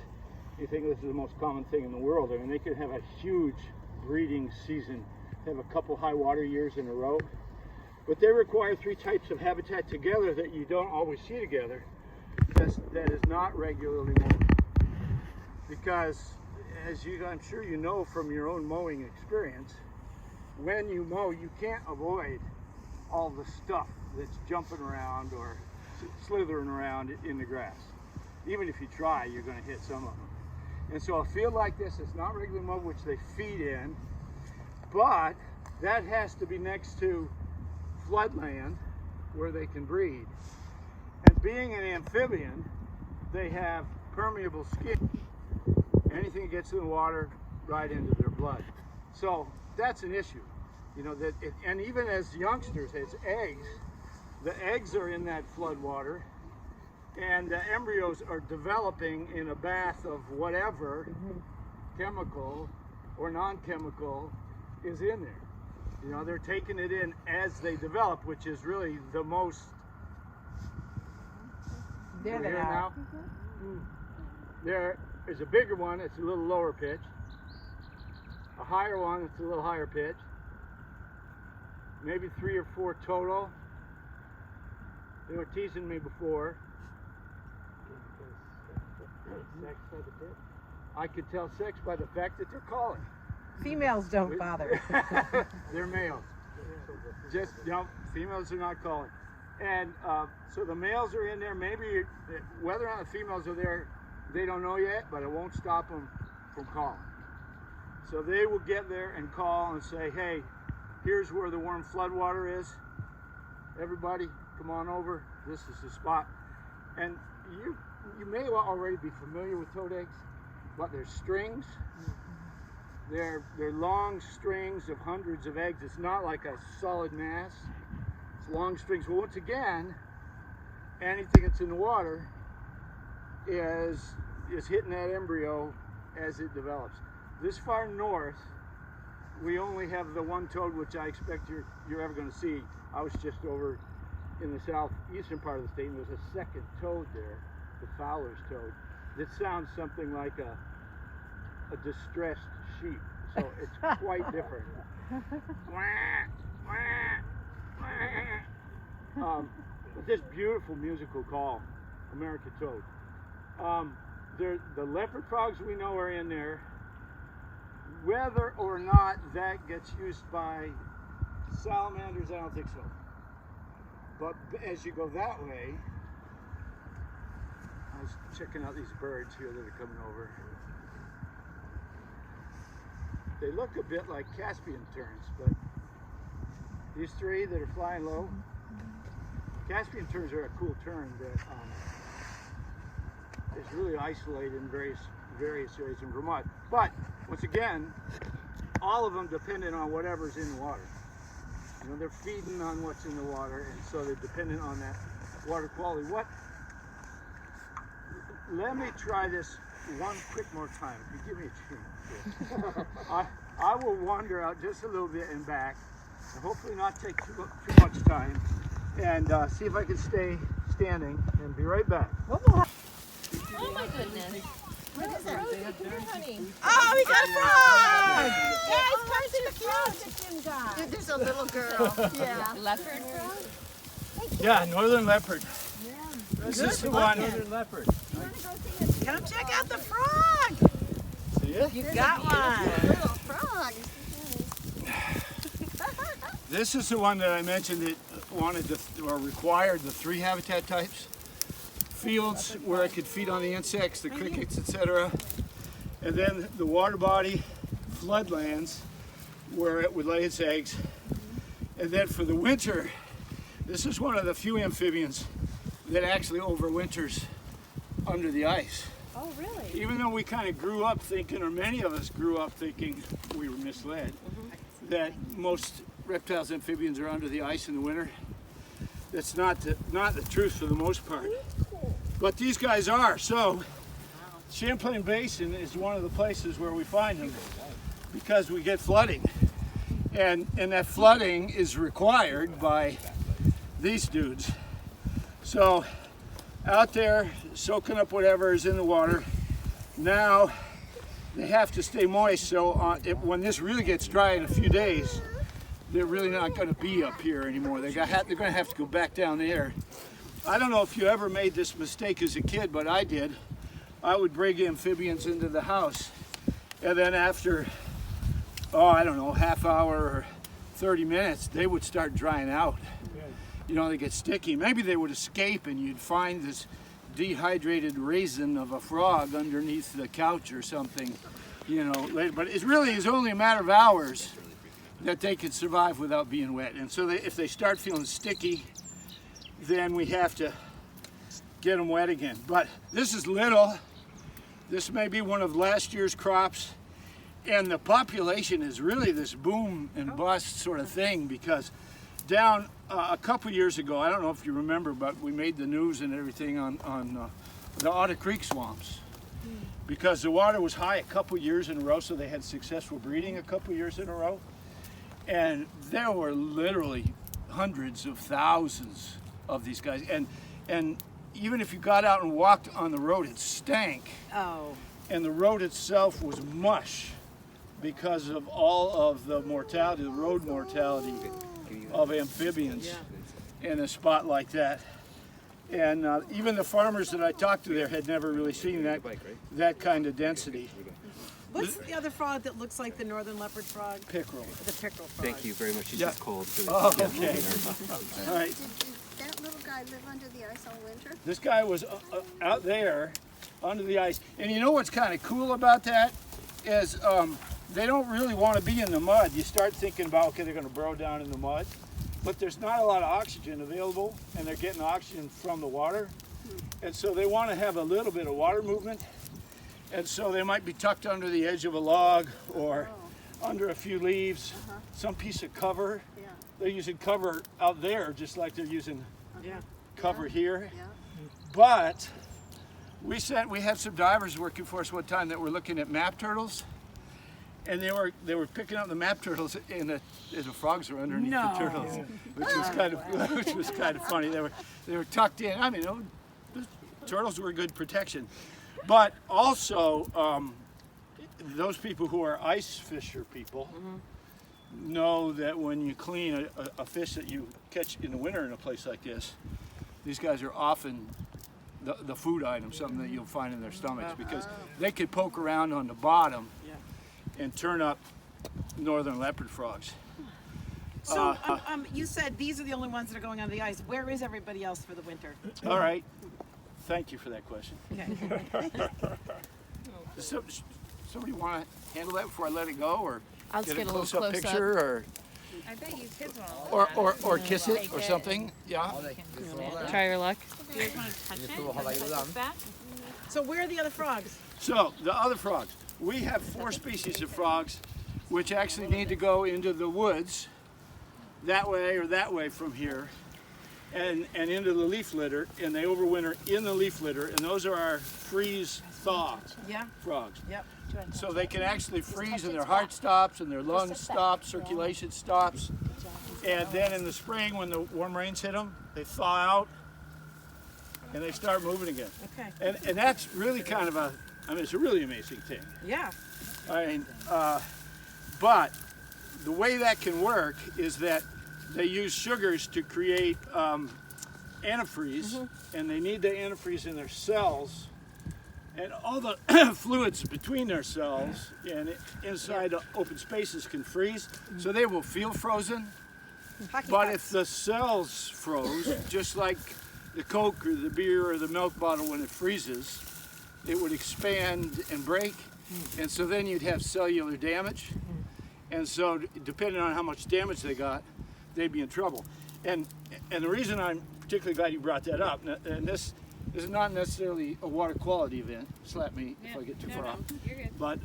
You think this is the most common thing in the world. I mean, they could have a huge breeding season, have a couple high water years in a row, but they require three types of habitat together that you don't always see together. That is not regularly mowed, because as I'm sure you know from your own mowing experience, when you mow, you can't avoid all the stuff that's jumping around or slithering around in the grass. Even if you try, you're going to hit some of them. And so a field like this is not regularly mowed, which they feed in, but that has to be next to floodland where they can breed. And being an amphibian, they have permeable skin. Anything that gets in the water, right into their blood. So that's an issue. And even as youngsters, as eggs, the eggs are in that flood water, and the embryos are developing in a bath of whatever chemical or non-chemical is in there. They're taking it in as they develop, which is really the most. There they Here are. now. There is a bigger one. It's a little lower pitch. A higher one. It's a little higher pitch. Maybe 3 or 4 total. They were teasing me before. I could tell sex by the fact that they're calling. Females don't bother. They're males. Just, females are not calling. And so the males are in there. Maybe whether or not the females are there, they don't know yet, but it won't stop them from calling. So they will get there and call and say, hey, here's where the warm floodwater is. Everybody, come on over. This is the spot. And you may already be familiar with toad eggs, but they're strings. They're long strings of hundreds of eggs. It's not like a solid mass. It's long strings. Well, once again, anything that's in the water is hitting that embryo as it develops. This far north, we only have the one toad, which I expect you're ever going to see. I was just over in the southeastern part of the state, and there's a second toad there, the Fowler's toad, that sounds something like a distressed sheep. So it's quite different. But this beautiful musical call, American toad. The leopard frogs we know are in there. Whether or not that gets used by salamanders, I don't think so. But as you go that way, I was checking out these birds here that are coming over. They look a bit like Caspian terns, but these three that are flying low, Caspian terns are a cool tern that is really isolated in various areas in Vermont. But once again, all of them dependent on whatever's in the water. You know, they're feeding on what's in the water, and so they're dependent on that water quality. Let me try this one quick more time. If you give me a chance. I will wander out just a little bit and back, and hopefully not take too much time, and see if I can stay standing, and be right back. Oh my goodness. What is it? Rosie, come here, honey. Oh, we got a frog! Yeah, it's part of the frog that Jim got. There's a little girl. Yeah. Leopard frog? Yeah, northern leopard. Yeah. This is the one. Northern leopard. Come check out the frog! See it? You got one! Little frog. This is the one that I mentioned that required the 3 habitat types. Fields where it could feed on the insects, the crickets, etc. And then the water body, floodlands, where it would lay its eggs. And then for the winter, this is one of the few amphibians that actually overwinters under the ice. Oh, really? Even though we kind of grew up thinking, or many of us grew up thinking, we were misled, that most reptiles, amphibians are under the ice in the winter. That's not the truth for the most part. But these guys are. So Champlain Basin is one of the places where we find them because we get flooding. And that flooding is required by these dudes. So out there soaking up whatever is in the water. Now they have to stay moist, so when this really gets dry in a few days, they're really not going to be up here anymore. They're going to have to go back down there. I don't know if you ever made this mistake as a kid, but I did. I would bring amphibians into the house, and then after, I don't know, half hour or 30 minutes, they would start drying out. You know, they get sticky. Maybe they would escape, and you'd find this dehydrated raisin of a frog underneath the couch or something, you know, later. But it really is only a matter of hours that they can survive without being wet. And so if they start feeling sticky, then we have to get them wet again. But this is little. This may be one of last year's crops. And the population is really this boom and bust sort of thing, because down a couple years ago, I don't know if you remember, but we made the news and everything on the Otter Creek swamps, because the water was high a couple years in a row, so they had successful breeding a couple years in a row. And there were literally hundreds of thousands of these guys. And even if you got out and walked on the road, it stank. Oh. And the road itself was mush because of all of the mortality, the road mortality of amphibians in a spot like that. And even the farmers that I talked to there had never really seen that kind of density. What's the other frog that looks like the northern leopard frog? Pickerel. The pickerel frog. Thank you very much. She's Yeah. just cold. So Oh, okay. All right. Did that little guy live under the ice all winter? This guy was out there under the ice. And you know what's kind of cool about that is they don't really want to be in the mud. You start thinking about, okay, they're going to burrow down in the mud. But there's not a lot of oxygen available, and they're getting oxygen from the water. And so they want to have a little bit of water movement. And so they might be tucked under the edge of a log or under a few leaves, some piece of cover. Yeah. They're using cover out there just like they're using cover here. Yeah. But we had some divers working for us one time that were looking at map turtles, and they were picking up the map turtles, and the frogs were underneath the turtles, which was kind of funny. They were tucked in. I mean, the turtles were good protection, but also those people who are ice fisher people know that when you clean a fish that you catch in the winter in a place like this, these guys are often the food item, something that you'll find in their stomachs, because they could poke around on the bottom and turn up northern leopard frogs. So you said these are the only ones that are going on the ice. Where is everybody else for the winter? All right. Thank you for that question. Okay. Does somebody want to handle that before I let it go, or I'll get just a get a little close-up close picture, or I bet you kids want or kiss it or something? Yeah. Try your luck. Do you guys want to touch it? So where are the other frogs? So the other frogs, we have 4 species of frogs, which actually need to go into the woods, that way or that way from here, and into the leaf litter, and they overwinter in the leaf litter, and those are our freeze-thaw frogs. Yep. So they can actually freeze and their heart stops and their lungs stop, circulation stops. And then in the spring when the warm rains hit them, they thaw out and they start moving again. Okay. And that's really kind of it's a really amazing thing. Yeah. I mean, but the way that can work is that they use sugars to create antifreeze, and they need the antifreeze in their cells. And all the fluids between their cells and inside the open spaces can freeze, so they will feel frozen. But if the cells froze, just like the Coke or the beer or the milk bottle when it freezes, it would expand and break, and so then you'd have cellular damage. And so depending on how much damage they got, they'd be in trouble. And the reason I'm particularly glad you brought that up, and this is not necessarily a water quality event, slap me if I get too far off, but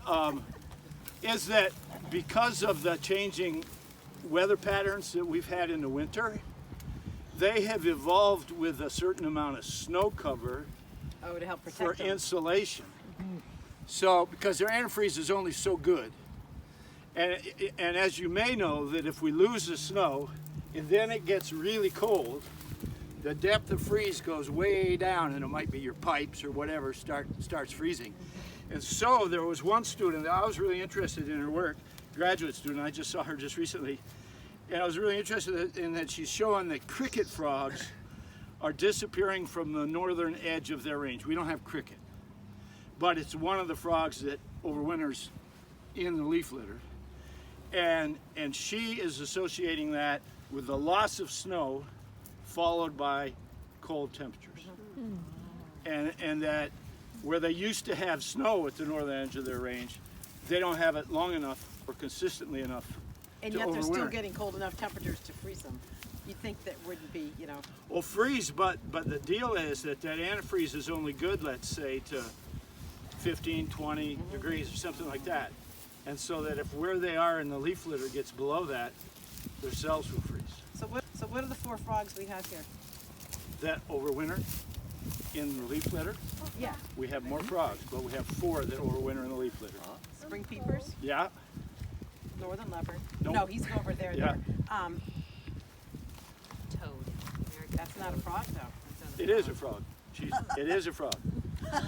is that because of the changing weather patterns that we've had in the winter, they have evolved with a certain amount of snow cover to help protect for them. insulation. So, because their antifreeze is only so good, and as you may know, that if we lose the snow and then it gets really cold, the depth of freeze goes way down, and it might be your pipes or whatever starts freezing. And so there was one student that I was really interested in her work, graduate student. I just saw her just recently, and I was really interested in that she's showing that cricket frogs are disappearing from the northern edge of their range. We don't have cricket, but it's one of the frogs that overwinters in the leaf litter, and she is associating that with the loss of snow followed by cold temperatures. And that where they used to have snow at the northern edge of their range, they don't have it long enough or consistently enough And to yet they're still overwinter. getting cold enough temperatures to freeze them. You'd think that wouldn't be, Well, freeze, but the deal is that antifreeze is only good, let's say, to 15, 20 degrees or something like that. And so that if where they are in the leaf litter gets below that, their cells will freeze. So what are the 4 frogs we have here? That overwinter in the leaf litter, Yeah. we have more frogs, but we have 4 that overwinter in the leaf litter. Spring peepers, Yeah, northern leopard. Nope. No, he's over there. Yeah. Toad. That's not a frog though. it is a frog. It is a frog.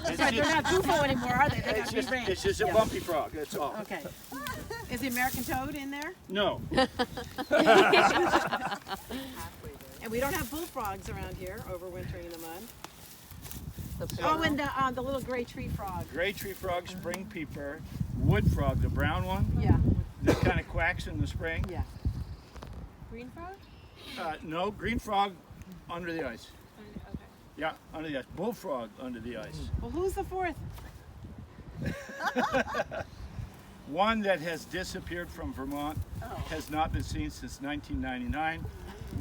It's They're not goofo anymore, are they? They got just, free range. it's just a bumpy frog, that's all. Okay. Is the American toad in there? No. And And we don't have bullfrogs around here overwintering in the mud. Oh, and the little gray tree frog. Gray tree frog, spring peeper, wood frog, the brown one. Yeah. That kind of quacks in the spring. Yeah. Green frog? No, green frog under the ice. Okay. Yeah, under the ice. Bullfrog under the ice. Well, who's the fourth? One that has disappeared from Vermont, has not been seen since 1999,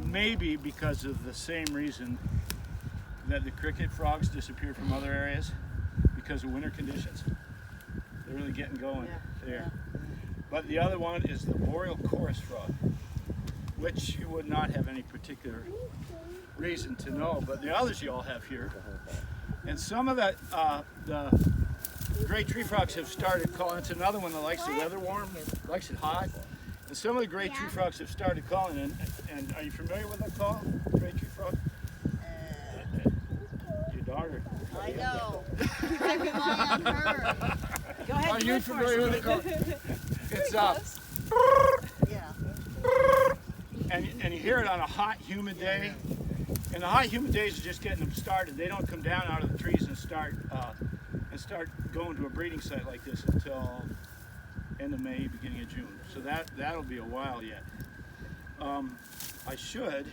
maybe because of the same reason that the cricket frogs disappeared from other areas, because of winter conditions. They're really getting going there. But the other one is the boreal chorus frog, which you would not have any particular reason to know, but the others you all have here. And some of the gray tree frogs have started calling. It's another one that likes the weather warm, likes it hot. And some of the gray tree frogs have started calling. And are you familiar with that call, gray tree frog? Your daughter. I know. I rely on her. Go ahead. Are you familiar with the call? It's Yeah. and you hear it on a hot, humid day. And the hot, humid days are just getting them started. They don't come down out of the trees and start going to a breeding site like this until end of May, beginning of June. So that'll be a while yet. I should,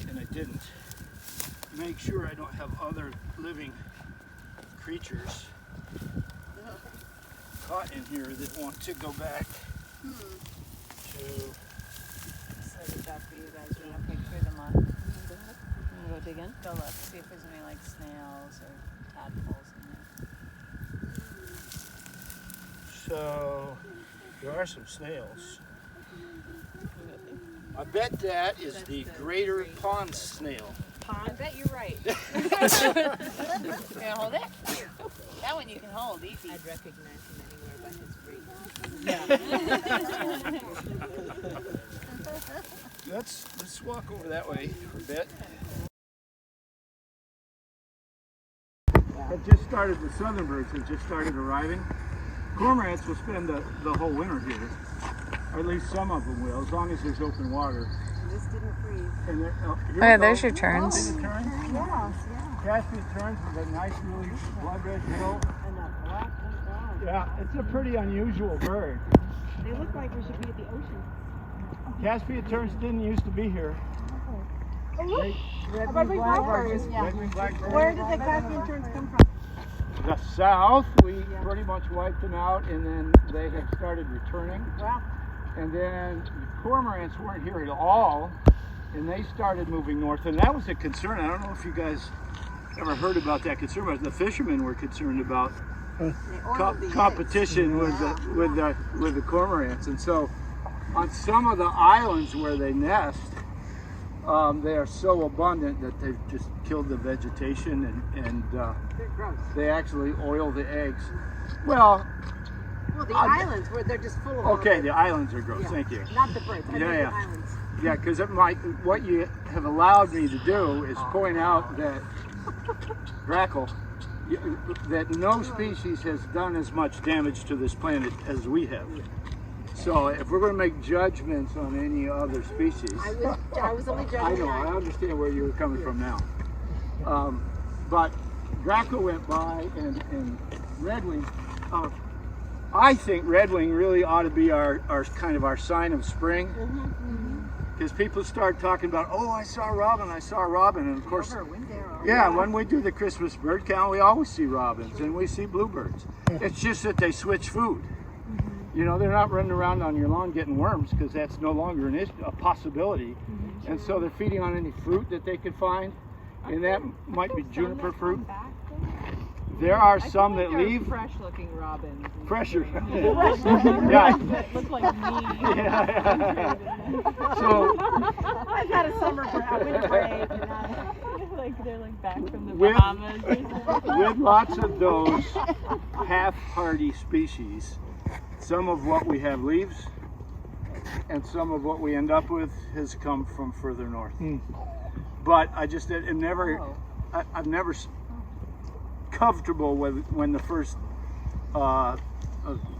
and I didn't, make sure I don't have other living creatures caught in here that want to go back to. So is that for you guys? You want to pick through them up? You want to go dig in? Go look, see if there's any like snails or tadpoles in there. So there are some snails. I bet that is the greater pond snail. I bet you're right. You gonna hold it? That one you can hold, easy. I'd recognize him anywhere by his breed. Let's walk over that way for a bit. It just started, the southern birds have just started arriving. Cormorants will spend the whole winter here, or at least some of them will, as long as there's open water. This didn't freeze. And there's your terns. See the terns? Yeah. Caspian terns with a nice, really blood red bill. And a black dog. Yeah, it's a pretty unusual bird. They look like we should be at the ocean. Caspian terns didn't used to be here. Red-winged blackbirds. Red-winged blackbirds. Where did the Caspian terns come from? The south, we pretty much wiped them out, and then they have started returning. Wow. And then the cormorants weren't here at all, and they started moving north, and that was a concern. I don't know if you guys ever heard about that concern, but the fishermen were concerned about competition with the cormorants. And so on some of the islands where they nest, they are so abundant that they've just killed the vegetation, and they actually oil the eggs. Well, the islands where they're just full of okay, the islands are gross. Thank you. Not the birds. The islands. Yeah, because what you have allowed me to do is point out that that no species has done as much damage to this planet as we have. So if we're going to make judgments on any other species, I was only judging. I know, I understand where you were coming from now. But Draco went by, and Redwing. I think Redwing really ought to be our kind of our sign of spring. Because people start talking about, oh, I saw robin, and of course, when we do the Christmas bird count, we always see robins and we see bluebirds. It's just that they switch food. You know, they're not running around on your lawn getting worms, because that's no longer a possibility. And so they're feeding on any fruit that they could find, and that might be juniper fruit. There are some that leave. Fresh-looking robins. Fresher. Yeah. That look like me. Yeah. So I've had a winter break, and they're like back from the Bahamas. With lots of those half-hardy species, some of what we have leaves, and some of what we end up with has come from further north. But I just I'm never comfortable with when the first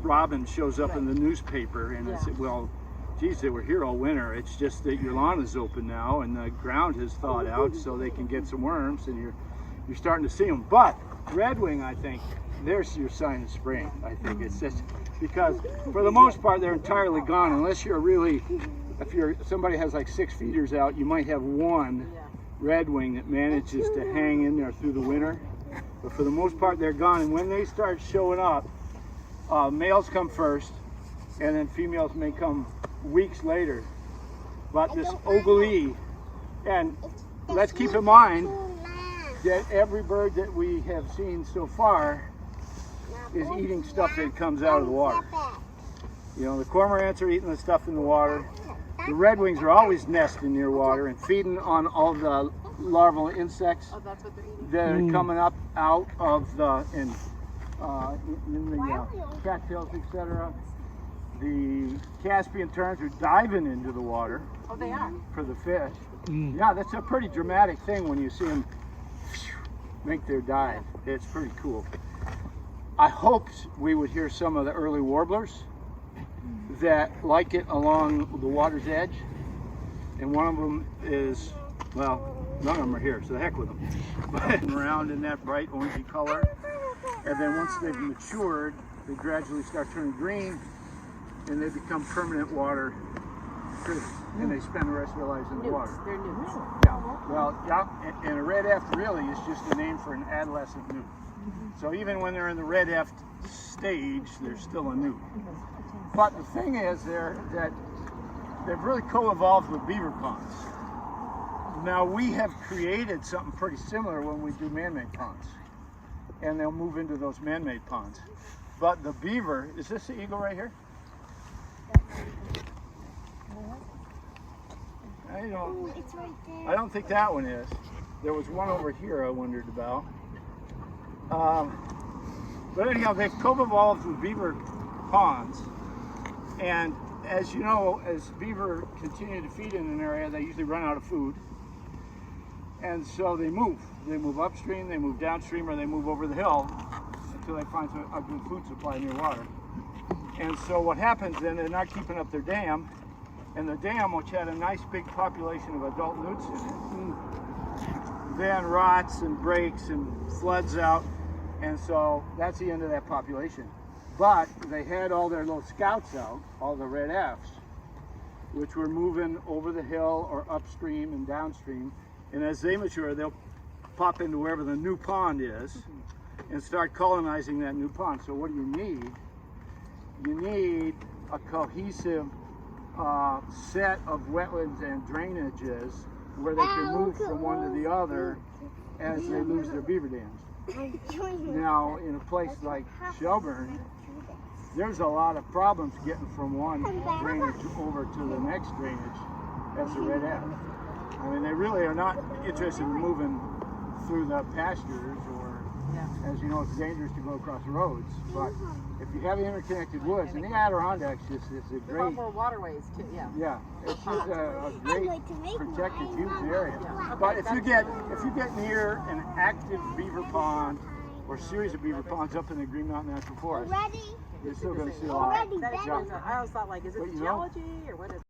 robin shows up in the newspaper, and I said, well, geez, they were here all winter. It's just that your lawn is open now and the ground has thawed out so they can get some worms, and you're starting to see them. But redwing, I think, there's your sign of spring. I think it's just because for the most part they're entirely gone unless you're really, if somebody has like 6 feeders out, you might have one redwing that manages to hang in there through the winter. But for the most part they're gone, and when they start showing up, males come first and then females may come weeks later. But this ogle, and let's keep in mind that every bird that we have seen so far is eating stuff that comes out of the water. You know, the cormorants are eating the stuff in the water. The redwings are always nesting near water and feeding on all the larval insects that are coming up out of the cattails, etc. The Caspian terns are diving into the water. Oh, they are? For the fish. Yeah, that's a pretty dramatic thing when you see them make their dive. It's pretty cool. I hoped we would hear some of the early warblers that like it along the water's edge. And one of them is, well, none of them are here, so the heck with them. But around in that bright orangey color. And then once they've matured, they gradually start turning green and they become permanent water critters. And they spend the rest of their lives in the water. They're newts. Yeah. Well, yeah, and a red eft really is just a name for an adolescent newt. So even when they're in the red eft stage, they're still a newt. But the thing is that they've really co-evolved with beaver ponds. Now we have created something pretty similar when we do man-made ponds. And they'll move into those man-made ponds. But the beaver, is this the eagle right here? I don't think that one is. There was one over here I wondered about. But anyhow, they've co-evolved with beaver ponds. And as you know, as beaver continue to feed in an area, they usually run out of food. And so they move. They move upstream, they move downstream, or they move over the hill until they find a good food supply near water. And so what happens then, they're not keeping up their dam, and the dam, which had a nice big population of adult newts in it, then rots and breaks and floods out, and so that's the end of that population. But they had all their little scouts out, all the red efts, which were moving over the hill or upstream and downstream, and as they mature, they'll pop into wherever the new pond is and start colonizing that new pond. So what do you need? You need a cohesive set of wetlands and drainages where they can move from one to the other as they lose their beaver dams. Now, in a place like Shelburne, there's a lot of problems getting from one drainage over to the next drainage as a red eft. I mean, they really are not interested in moving through the pastures, or, as you know, it's dangerous to go across the roads. But if you have interconnected woods, and the Adirondacks is a great waterways too. Yeah, it's just a great protected, huge area. But if you get near an active beaver pond or series of beaver ponds up in the Green Mountain National Forest, you're still going to see a lot. I always thought, like, is it geology or what is it?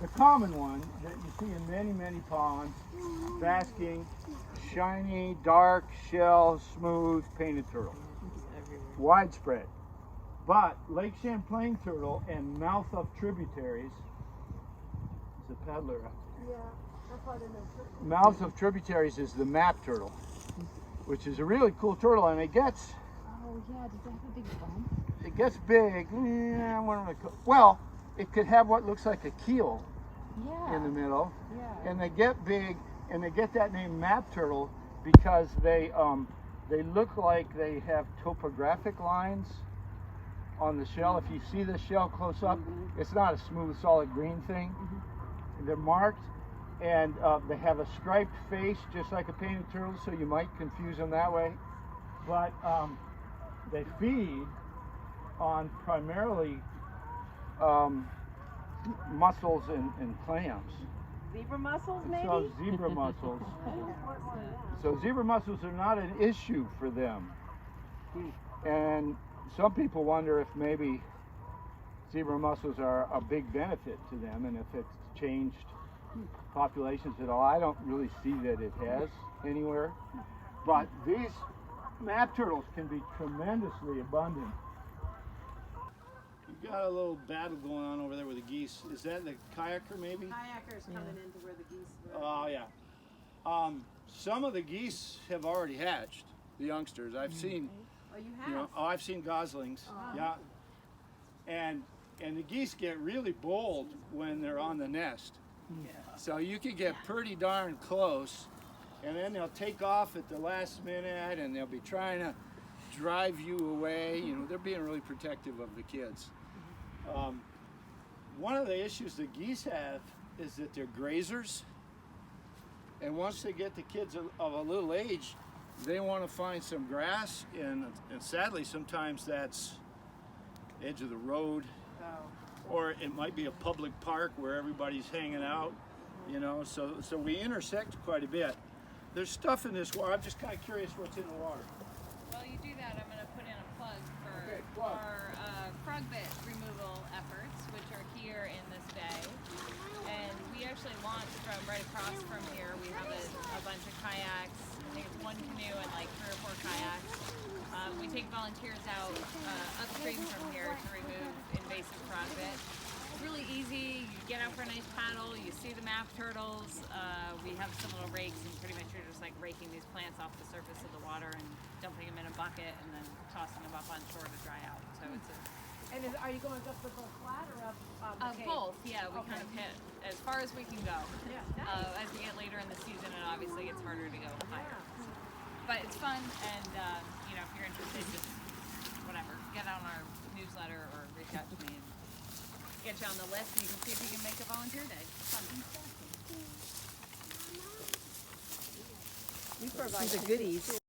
The common one that you see in many, many ponds, basking, shiny, dark shell, smooth, painted turtle. Widespread. But Lake Champlain turtle and mouth of tributaries, is a paddler. Yeah, that's why I didn't know. Mouth of tributaries is the map turtle, which is a really cool turtle, and it gets. Oh yeah, does it have a big bump? It gets big. Well, it could have what looks like a keel in the middle, and they get big, and they get that name map turtle because they look like they have topographic lines on the shell. If you see the shell close up, it's not a smooth, solid green thing. They're marked, and they have a striped face, just like a painted turtle, so you might confuse them that way. But they feed on primarily mussels and clams. Zebra mussels, maybe? So zebra mussels. So zebra mussels are not an issue for them. And some people wonder if maybe zebra mussels are a big benefit to them and if it's changed populations at all. I don't really see that it has anywhere. But these map turtles can be tremendously abundant. You've got a little battle going on over there with the geese. Is that the kayaker maybe? Kayakers coming into where the geese were. Oh yeah. Some of the geese have already hatched, the youngsters. I've seen. Oh, you have? I've seen goslings. Yeah. And the geese get really bold when they're on the nest. So you can get pretty darn close, and then they'll take off at the last minute, and they'll be trying to drive you away. You know, they're being really protective of the kids. One of the issues the geese have is that they're grazers, and once they get the kids of a little age, they want to find some grass, and sadly sometimes that's edge of the road, or it might be a public park where everybody's hanging out, you know, so we intersect quite a bit. There's stuff in this water. I'm just kind of curious what's in the water. While you do that, I'm going to put in a plug for our frog bit removal efforts, which are here in this bay. And we actually launched from right across from here. We have a bunch of kayaks. I think it's one canoe and like 3 or 4 kayaks. We take volunteers out upstream from here to remove invasive frog bit. It's really easy. You get out for a nice paddle. You see the map turtles. We have some little rakes, and pretty much you're just like raking these plants off the surface of the water and dumping them in a bucket, and then tossing them up on shore to dry out. So it's a And are you going up the flat or up McCabe's? both, yeah. We kind of hit as far as we can go. Yeah, nice. As we get later in the season, it obviously gets harder to go higher. But it's fun, and you know, if you're interested, just whatever, get on our newsletter or reach out to me and get you on the list, and you can see if you can make a volunteer day. It's fun. We provide the goodies.